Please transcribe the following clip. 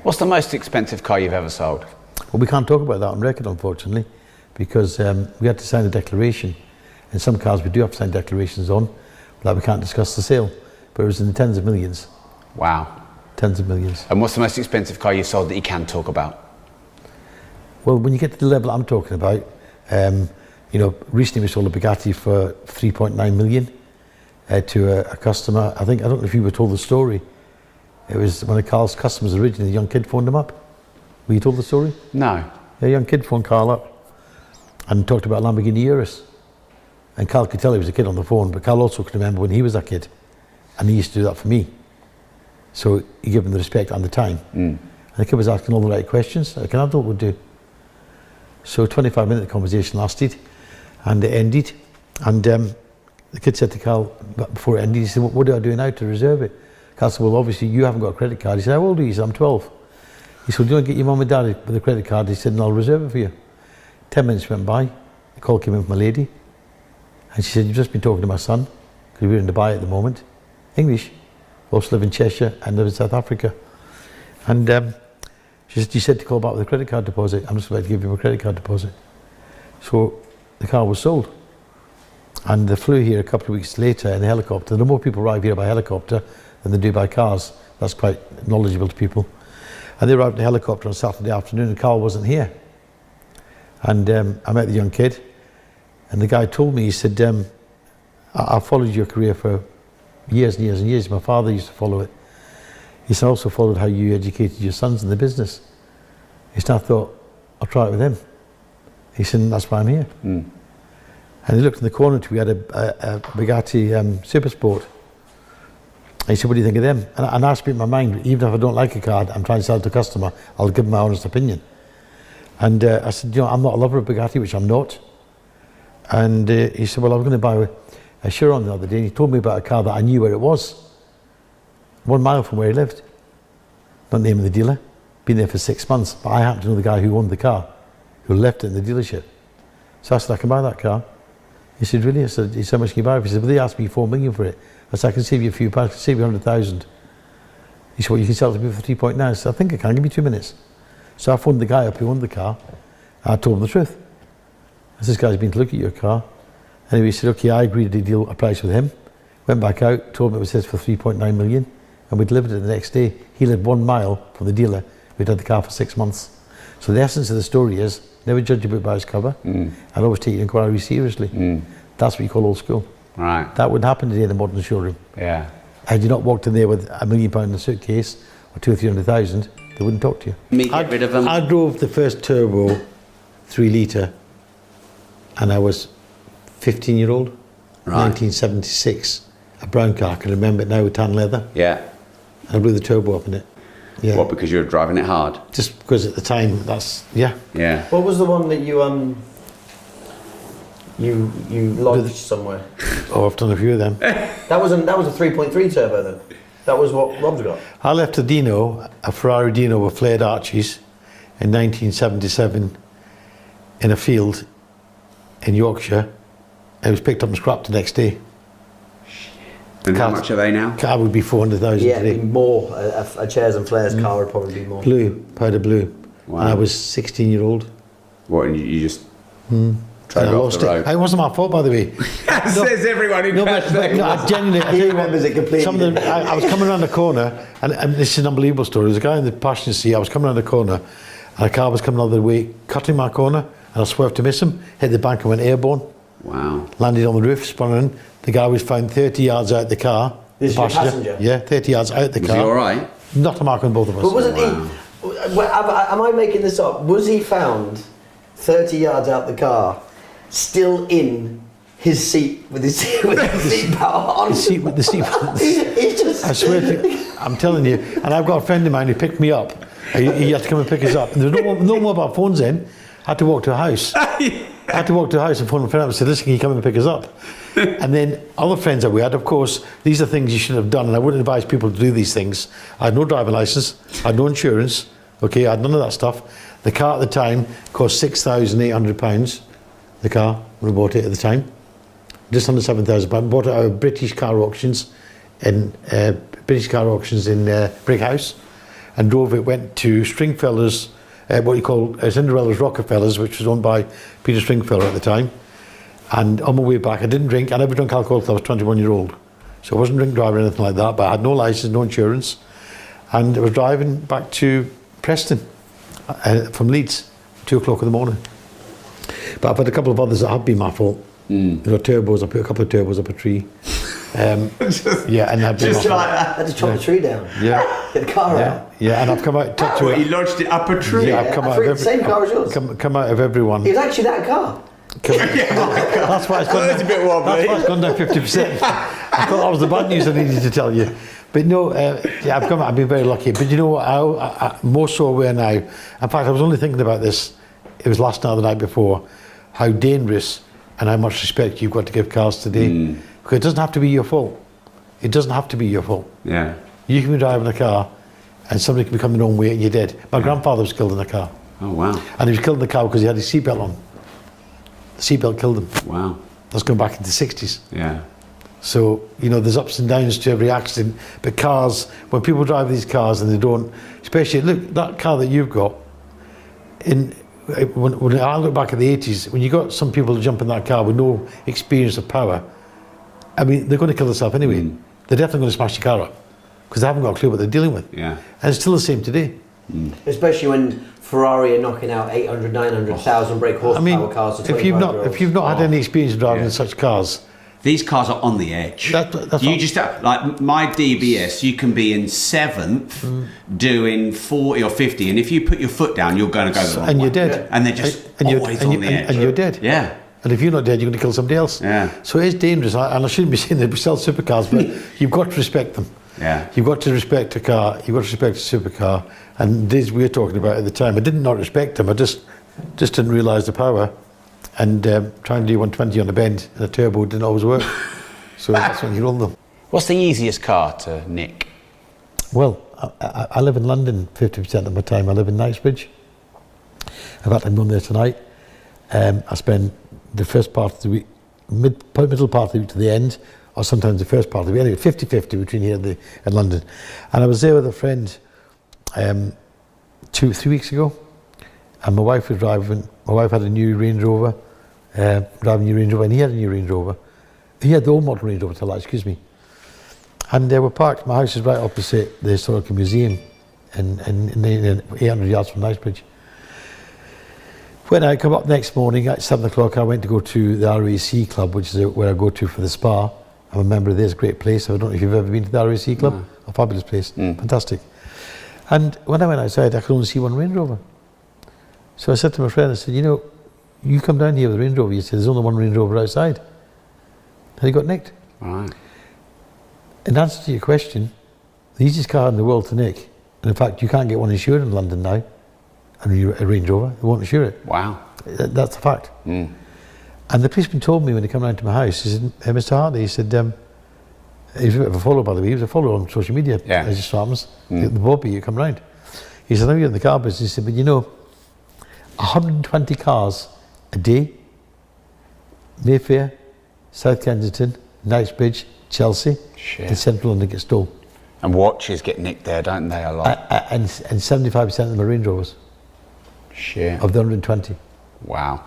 What's the most expensive car you've ever sold? Well, we can't talk about that on record, unfortunately, because we had to sign a declaration. And some cars we do have to sign declarations on, like we can't discuss the sale. But it was in the tens of millions. Wow. Tens of millions. And what's the most expensive car you've sold that you can talk about? Well, when you get to the level I'm talking about, you know, recently we sold a Bugatti for 3.9 million to a customer. I don't know if you were told the story. It was one of Carl's customers originally, a young kid phoned him up. Were you told the story? No. A young kid phoned Carl up and talked about Lamborghini Urus. And Carl could tell he was a kid on the phone, but Carl also could remember when he was a kid. And he used to do that for me. So he gave him the respect and the time. And the kid was asking all the right questions, like an adult would do. So 25-minute conversation lasted, and it ended. And the kid said to Carl, before it ended, he said, what do I do now to reserve it? Carl said, well, obviously you haven't got a credit card. He said, how old are you? He said, I'm 12. He said, do you want to get your mum and dad with a credit card? He said, and I'll reserve it for you. 10 minutes went by, the call came in from a lady, and she said, you've just been talking to my son, because we're in Dubai at the moment, English, also live in Cheshire and live in South Africa. And she said, you said to call back with a credit card deposit. I'm just about to give you a credit card deposit. So the car was sold. And they flew here a couple of weeks later in a helicopter. There are more people arrive here by helicopter than they do by cars. That's quite knowledgeable to people. And they arrived in a helicopter on Saturday afternoon and Carl wasn't here. And I met the young kid, and the guy told me, he said, I followed your career for years and years and years. My father used to follow it. He said, I also followed how you educated your sons in the business. He said, I thought, I'll try it with him. He said, and that's why I'm here. And he looked in the corner too. We had a Bugatti Super Sport. And he said, what do you think of them? And I speak in my mind, even if I don't like a car, I'm trying to sell it to a customer, I'll give them my honest opinion. And I said, you know, I'm not a lover of Bugatti, which I'm not. And he said, well, I was going to buy a Chiron the other day, and he told me about a car that I knew where it was. 1 mile from where he lived. Not naming the dealer. Been there for 6 months, but I happen to know the guy who owned the car, who left it in the dealership. So I said, I can buy that car. He said, really? I said, he said, how much can you buy it? He said, well, they asked me 4 million for it. I said, I can save you a few pounds, I can save you 100,000. He said, well, you can sell it to me for 3.9. I said, I think I can, give me 2 minutes. So I phoned the guy up who owned the car, and I told him the truth. I said, this guy's been to look at your car. Anyway, he said, okay, I agreed to deal a price with him. Went back out, told him it was his for 3.9 million, and we delivered it the next day. He lived 1 mile from the dealer. We'd had the car for 6 months. So the essence of the story is, never judge a book by its cover, and always take your inquiry seriously. That's what you call old school. Right. That wouldn't happen today in a modern showroom. Yeah. Had you not walked in there with £1 million in a suitcase, or 200,000 or 300,000, they wouldn't talk to you. Me get rid of them. I drove the first turbo 3 litre, and I was 15-year-old, Right. 1976. A brown car, I can remember it now with tan leather. Yeah. And I blew the turbo up in it. Yeah. What, because you were driving it hard? Just because at the time, that's, yeah. Yeah. What was the one that you lodged somewhere? Oh, I've done a few of them. That was a 3.3 turbo then. That was what Rob's got. I left a Dino, a Ferrari Dino with flared arches in 1977 in a field in Yorkshire. It was picked up and scrapped the next day. And how much are they now? Car would be 400,000 Yeah, today. it'd be more. A Chairs and Flares car would probably be more. Blue, powder blue. Wow. And I was 16-year-old. What, and you just And drove I off lost the it. road? It wasn't my fault, by the way. Says everyone who crashed there. No, I genuinely, I tell you what, remembers it completely. I was coming around the corner, and this is an unbelievable story. There was a guy in the passenger seat. I was coming around the corner, and a car was coming the other way, cutting my corner, and I swerved to miss him, hit the bank and went airborne. Wow. Landed on the roof, spun in. The guy was found 30 yards out the car. This is your passenger? Yeah, 30 yards out the Was car. he all right? Not a mark on both of us. But wasn't he? Am I making this up? Was he found 30 yards out the car, still in his seat with his seatbelt on? The seat with the seat. He just. I swear to you, I'm telling you. And I've got a friend of mine who picked me up. He had to come and pick us up. And there was no mobile phones in. I had to walk to a house. I had to walk to a house and phone a friend up and say, listen, can you come and pick us up? And then other friends that we had, of course, these are things you should have done, and I wouldn't advise people to do these things. I had no driving licence, I had no insurance, okay, I had none of that stuff. The car at the time cost £6,800, the car, when we bought it at the time. Just under £7,000. Bought it out of British car auctions in Brick House. and drove it, went to Stringfellows, what you call Cinderella's Rockefellers, which was owned by Peter Stringfellow at the time. And on my way back, I didn't drink. I never drank alcohol until I was 21-year-old. So I wasn't drink driving or anything like that, but I had no license, no insurance. And I was driving back to Preston from Leeds, 2 o'clock in the morning. But I've had a couple of others that have been my fault. You know, turbos, I put a couple of turbos up a tree. Yeah, and I've been Just like that. I had to chop the tree down. Yeah. Get the car out. Yeah, and I've come out. What, you lodged it up a tree? Yeah, I've come out of every, same car as yours. come out of everyone. It was actually that car. That's why it's gone down. It's a bit wobbly. That's why it's gone down 50%. I thought that was the bad news I needed to tell you. But no, yeah, I've been very lucky. But you know what? I'm more so aware now. In fact, I was only thinking about this. It was last night or the night before. How dangerous and how much respect you've got to give cars today. Because it doesn't have to be your fault. It doesn't have to be your fault. Yeah. You can be driving a car and somebody can be coming the wrong way and you're dead. My grandfather was killed in a car. Oh, wow. And he was killed in the car because he had his seatbelt on. The seatbelt killed him. Wow. That's going back into the 60s. Yeah. So, you know, there's ups and downs to every accident. But cars, when people drive these cars and they don't, especially, look, that car that you've got, when I look back at the 80s, when you got some people to jump in that car with no experience of power, I mean, they're going to kill themselves anyway. They're definitely going to smash the car up because they haven't got a clue what they're dealing with. Yeah. And it's still the same today. Especially when Ferrari are knocking out 800, 900,000 brake horsepower I mean, cars. To if you've not had any experience of driving in such cars, these cars are on the edge. That's you what- just have, like my DBS, you can be in 7th doing 40 or 50, and if you put your foot down, you're going to go the wrong and way. you're dead. And they're just always on the edge. And you're dead. Yeah. And if you're not dead, you're going to kill somebody else. Yeah. So it's dangerous. And I shouldn't be saying that we sell supercars, but you've got to respect them. Yeah. You've got to respect a car. You've got to respect a supercar. And these we were talking about at the time, I did not respect them. I just didn't realise the power. And trying to do 120 on a bend in a turbo didn't always work. So that's when you run them. What's the easiest car to nick? Well, I live in London 50% of my time. I live in Knightsbridge. In fact, I'm going there tonight. I spend the first part of the week, middle part of the week to the end, or sometimes the first part of the week, anyway, 50-50 between here and London. And I was there with a friend 3 weeks ago, and my wife was driving. My wife had a new Range Rover, driving a new Range Rover, and he had a new Range Rover. He had the old model Range Rover till that, excuse me. And they were parked. My house is right opposite the Historical Museum, in 800 yards from Knightsbridge. When I come up next morning at 7 o'clock, I went to go to the RAC Club, which is where I go to for the spa. I'm a member of this great place. I don't know if you've ever been to the RAC Club. No. A fabulous place, fantastic. And when I went outside, I could only see one Range Rover. So I said to my friend, I said, you know, you come down here with a Range Rover. He said, there's only one Range Rover outside. And he got nicked. Right. In answer to your question, the easiest car in the world to nick, and in fact, you can't get one insured in London now, a Range Rover, they won't insure it. Wow. That's a fact. And the policeman told me when he came round to my house, he said, hey, Mr. Hartley, he said, he was a bit of a follower, by the way, he was a follower on social media, as just happens, the Bobby, you come round. He said, I know you're in the car business, he said, but you know, 120 cars a day, Mayfair, South Kensington, Knightsbridge, Chelsea, and Central London get stolen. And watches get nicked there, don't they, a lot? And 75% of them are Range Rovers. Shit. Of the 120. Wow.